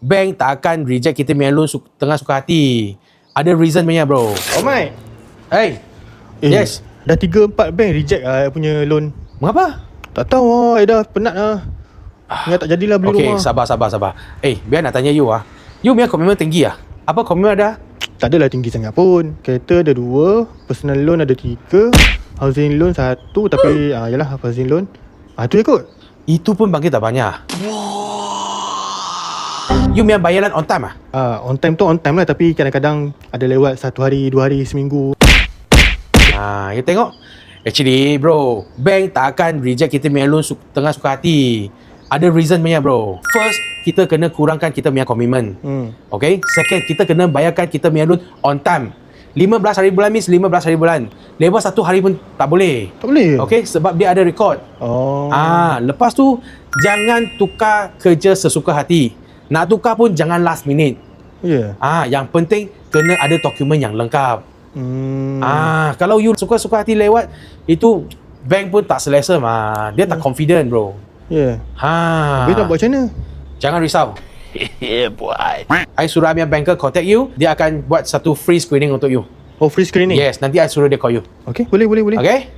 bank tak akan reject kita punya loan tengah suka hati. Ada reason punya bro. Oh my. Hey. Yes. Dah 3-4 bank reject punya loan. Mengapa? Tak tahu dah penat Ingat tak jadilah beli Okay, rumah. sabar. Biar nak tanya you You punya komitmen tinggi Apa komitmen ada? Tak adalah tinggi sangat pun. Kereta ada 2, personal loan ada 3, housing loan 1. Tapi yalah, housing loan tu je kot. Itu pun bagi tak banyak. You punya bayaran on time On time tu on time lah. Tapi kadang-kadang ada lewat 1 hari, 2 hari, seminggu. You tengok. Actually bro, bank tak akan reject kita punya loan tengah suka hati. Ada reason punya bro. First, kita kena kurangkan kita punya komitmen. Okay. Second, kita kena bayarkan kita punya loan on time. 15 hari bulan means 15 hari bulan. Lewat 1 hari pun tak boleh. Tak boleh. Okay, sebab dia ada record. Lepas tu jangan tukar kerja sesuka hati. Nak tukar pun jangan last minute. Yang penting kena ada dokumen yang lengkap. Kalau you suka-suka hati lewat, itu bank pun tak selesa dia tak confident bro. Habis nak buat macam mana? Jangan risau. Boy. I suruh I punya banker contact you. Dia akan buat satu free screening untuk you. Free screening? Yes, nanti I suruh dia call you. Okay, boleh. Okay?